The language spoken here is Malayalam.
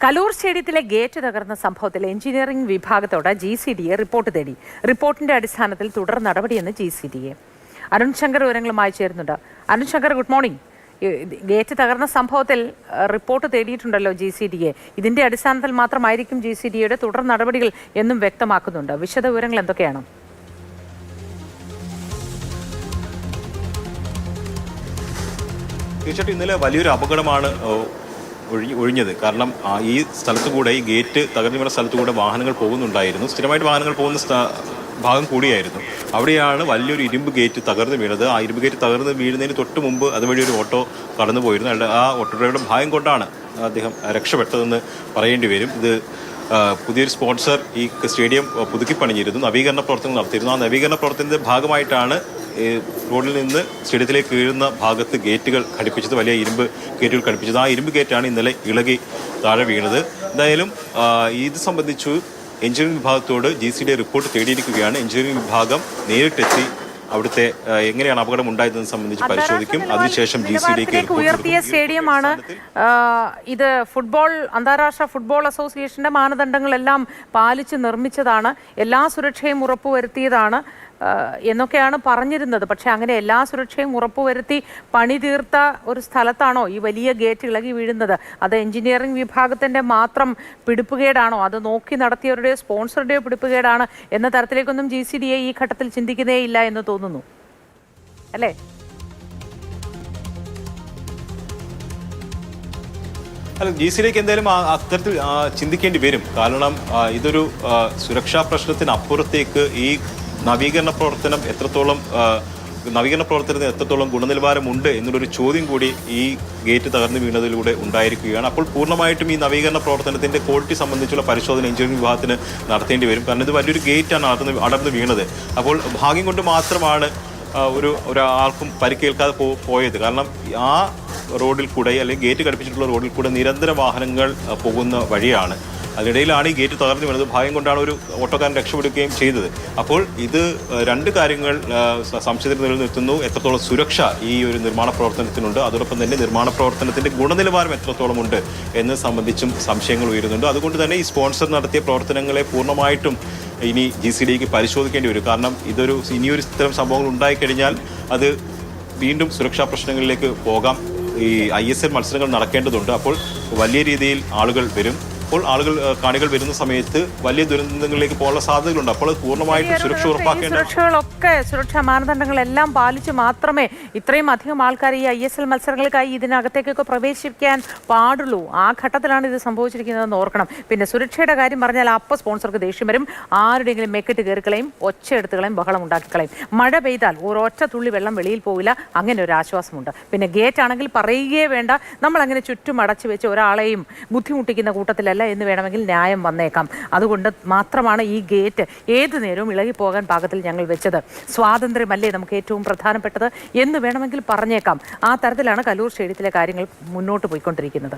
കലൂർ സ്റ്റേഡിയത്തിലെ ഗേറ്റ് തകർന്ന സംഭവത്തിൽ എഞ്ചിനീയറിംഗ് വിഭാഗത്തോട് GCDA റിപ്പോർട്ട് തേടി. റിപ്പോർട്ടിന്റെ അടിസ്ഥാനത്തിൽ തുടർ നടപടിയെന്ന് GCDA. അരുൺ ശങ്കർ വിവരങ്ങളുമായി ചേരുന്നുണ്ട്. Arun Shankar, good morning. Gate തകർന്ന സംഭവത്തിൽ റിപ്പോർട്ട് തേടിയിട്ടുണ്ടല്ലോ GCDA. ഇതിന്റെ അടിസ്ഥാനത്തിൽ മാത്രമായിരിക്കും GCDAയുടെ തുടർ നടപടികൾ എന്നും വ്യക്തമാക്കുന്നുണ്ട്. വിശദ വിവരങ്ങൾ എന്തൊക്കെയാണ്? തീർച്ചയായിട്ടും ഇന്നലെ വലിയൊരു അപകടമാണ് ഒഴിഞ്ഞത്. കാരണം ഈ സ്ഥലത്തുകൂടെ, ഈ ഗേറ്റ് തകർന്നു വീണ സ്ഥലത്തുകൂടെ വാഹനങ്ങൾ പോകുന്നുണ്ടായിരുന്നു. സ്ഥിരമായിട്ട് വാഹനങ്ങൾ പോകുന്ന ഭാഗം കൂടിയായിരുന്നു. അവിടെയാണ് വലിയൊരു ഇരുമ്പ് ഗേറ്റ് തകർന്നു വീണത്. ആ ഇരുമ്പ് ഗേറ്റ് തകർന്ന് വീഴുന്നതിന് തൊട്ട് മുമ്പ് അതുവഴി ഒരു ഓട്ടോ കടന്നു പോയിരുന്നു. ആ ഓട്ടോ ഡ്രൈവറുടെ ഭാഗ്യം കൊണ്ടാണ് അദ്ദേഹം രക്ഷപ്പെട്ടതെന്ന് പറയേണ്ടി വരും. ഇത് പുതിയൊരു സ്പോൺസർ ഈ സ്റ്റേഡിയം പുതുക്കി പണിഞ്ഞിരുന്നു, നവീകരണ പ്രവർത്തനങ്ങൾ നടത്തിയിരുന്നു. ആ നവീകരണ പ്രവർത്തനത്തിന്റെ ഭാഗമായിട്ടാണ് റോഡിൽ നിന്ന് സ്റ്റേഡിയത്തിലേക്ക് വീഴുന്ന ഭാഗത്ത് ഗേറ്റുകൾ ഘടിപ്പിച്ചത്, വലിയ ഇരുമ്പ് ഗേറ്റുകൾ ഘടിപ്പിച്ചത്. ആ ഇരുമ്പ് ഗേറ്റാണ് ഇന്നലെ ഇളകി താഴെ വീണത്. എന്തായാലും ഇത് സംബന്ധിച്ചു എഞ്ചിനീയറിംഗ് വിഭാഗത്തോട് GCDA റിപ്പോർട്ട് തേടിയിരിക്കുകയാണ്. എഞ്ചിനീയറിംഗ് വിഭാഗം നേരിട്ടെത്തി അവിടുത്തെ എങ്ങനെയാണ് അപകടം ഉണ്ടായതെന്ന് സംബന്ധിച്ച് പരിശോധിക്കും. അതിനുശേഷം GCDAക്ക് ഉയർത്തിയ സ്റ്റേഡിയമാണ് ഇത്. അന്താരാഷ്ട്ര ഫുട്ബോൾ അസോസിയേഷന്റെ മാനദണ്ഡങ്ങളെല്ലാം പാലിച്ച് നിർമ്മിച്ചതാണ്, എല്ലാ സുരക്ഷയും ഉറപ്പുവരുത്തിയതാണ് എന്നൊക്കെയാണ് പറഞ്ഞിരുന്നത്. പക്ഷെ അങ്ങനെ എല്ലാ സുരക്ഷയും ഉറപ്പുവരുത്തി പണി തീർത്ത ഒരു സ്ഥലത്താണോ ഈ വലിയ ഗേറ്റ് ഇളകി വീഴുന്നത്? അത് എഞ്ചിനീയറിംഗ് വിഭാഗത്തിന്റെ മാത്രം പിടിപ്പുകേടാണോ, അത് നോക്കി നടത്തിയവരുടെ സ്പോൺസറുടെയോ പിടിപ്പുകേടാണ് എന്ന തരത്തിലേക്കൊന്നും GCDA ഈ ഘട്ടത്തിൽ ചിന്തിക്കുന്നേ ഇല്ല എന്ന് തോന്നുന്നു, അല്ലേ? അല്ല, GCDAക്ക് എന്തായാലും അത്തരത്തിൽ ചിന്തിക്കേണ്ടി വരും. കാരണം ഇതൊരു സുരക്ഷാ പ്രശ്നത്തിനപ്പുറത്തേക്ക് ഈ നവീകരണ പ്രവർത്തനത്തിന് എത്രത്തോളം ഗുണനിലവാരമുണ്ട് എന്നുള്ളൊരു ചോദ്യം കൂടി ഈ ഗേറ്റ് തകർന്നു വീണതിലൂടെ ഉണ്ടായിരിക്കുകയാണ്. അപ്പോൾ പൂർണ്ണമായിട്ടും ഈ നവീകരണ പ്രവർത്തനത്തിന്റെ ക്വാളിറ്റി സംബന്ധിച്ചുള്ള പരിശോധന എഞ്ചിനീയറിംഗ് വിഭാഗത്തിന് നടത്തേണ്ടി വരും. കാരണം ഇത് വലിയൊരു ഗേറ്റാണ് അടർന്നു വീണത്. അപ്പോൾ ഭാഗ്യം കൊണ്ട് മാത്രമാണ് ഒരാൾക്കും പരിക്കേൽക്കാതെ പോയത്. കാരണം ആ റോഡിൽ കൂടെ, അല്ലെങ്കിൽ ഗേറ്റ് ഘടിപ്പിച്ചിട്ടുള്ള റോഡിൽ കൂടെ നിരന്തര വാഹനങ്ങൾ പോകുന്ന വഴിയാണ്. അതിനിടയിലാണ് ഈ ഗേറ്റ് തകർന്നു വീണത്. ഭാഗ്യം കൊണ്ടാണ് ഒരു ഓട്ടോക്കാരൻ രക്ഷപ്പെടുകയും ചെയ്തത്. അപ്പോൾ ഇത് രണ്ട് കാര്യങ്ങൾ സംശയത്തിൽ നിലനിർത്തുന്നു. എത്രത്തോളം സുരക്ഷ ഈ ഒരു നിർമ്മാണ പ്രവർത്തനത്തിനുണ്ട്, അതോടൊപ്പം തന്നെ നിർമ്മാണ പ്രവർത്തനത്തിന്റെ ഗുണനിലവാരം എത്രത്തോളം ഉണ്ട് എന്ന് സംബന്ധിച്ചും സംശയങ്ങൾ ഉയരുന്നുണ്ട്. അതുകൊണ്ട് തന്നെ ഈ സ്പോൺസർ നടത്തിയ പ്രവർത്തനങ്ങളെ പൂർണ്ണമായിട്ടും ഇനി GCDAക്ക് പരിശോധിക്കേണ്ടി വരും. കാരണം ഇനിയൊരു ഇത്തരം സംഭവങ്ങൾ ഉണ്ടായിക്കഴിഞ്ഞാൽ അത് വീണ്ടും സുരക്ഷാ പ്രശ്നങ്ങളിലേക്ക് പോകാം. ഈ ISL മത്സരങ്ങൾ നടക്കേണ്ടതുണ്ട്. അപ്പോൾ വലിയ രീതിയിൽ ആളുകൾ വരും. അപ്പോൾ കാണികൾ വരുന്ന സമയത്ത് വലിയ ദുരന്തങ്ങളിലേക്ക് പോകാനുള്ള സാധ്യതകളുണ്ട്. അപ്പോൾ പൂർണ്ണമായിട്ടും സുരക്ഷ ഉറപ്പാക്കേണ്ട സുരക്ഷാ മാനദണ്ഡങ്ങളെല്ലാം പാലിച്ച് മാത്രമേ ഇത്രയും അധികം ആൾക്കാർ ഈ ISL മത്സരങ്ങൾക്കായി ഇതിനകത്തേക്കൊക്കെ പ്രവേശിക്കാൻ പാടുള്ളൂ. ആ ഘട്ടത്തിലാണ് ഇത് സംഭവിച്ചിരിക്കുന്നതെന്ന് ഓർക്കണം. പിന്നെ സുരക്ഷയുടെ കാര്യം പറഞ്ഞാൽ അപ്പോൾ സ്പോൺസർക്ക് ദേഷ്യം വരും. ആരുടെയെങ്കിലും മെക്കിട്ട് കയറിക്കളയും, ഒച്ച എടുത്തുകളയും, ബഹളം ഉണ്ടാക്കിക്കളയും. മഴ പെയ്താൽ ഒരൊറ്റ തുള്ളി വെള്ളം വെളിയിൽ പോവില്ല. അങ്ങനെ ഒരു ആശ്വാസമുണ്ട്. പിന്നെ ഗേറ്റ് ആണെങ്കിൽ പറയുകയേ വേണ്ട. നമ്മളങ്ങനെ ചുറ്റും അടച്ചു വെച്ച് ഒരാളെയും ബുദ്ധിമുട്ടിക്കുന്ന കൂട്ടത്തിലല്ല എന്ന് വേണമെങ്കിൽ ന്യായം വന്നേക്കാം. അതുകൊണ്ട് മാത്രമാണ് ഈ ഗേറ്റ് ഏതു നേരവും ഇളകിപ്പോകാൻ പാകത്തിൽ ഞങ്ങൾ വെച്ചത്. സ്വാതന്ത്ര്യമല്ലേ നമുക്ക് ഏറ്റവും പ്രധാനപ്പെട്ടത് എന്ന് വേണമെങ്കിൽ പറഞ്ഞേക്കാം. ആ തരത്തിലാണ് കലൂർ സ്റ്റേഡിയത്തിലെ കാര്യങ്ങൾ മുന്നോട്ട് പോയിക്കൊണ്ടിരിക്കുന്നത്.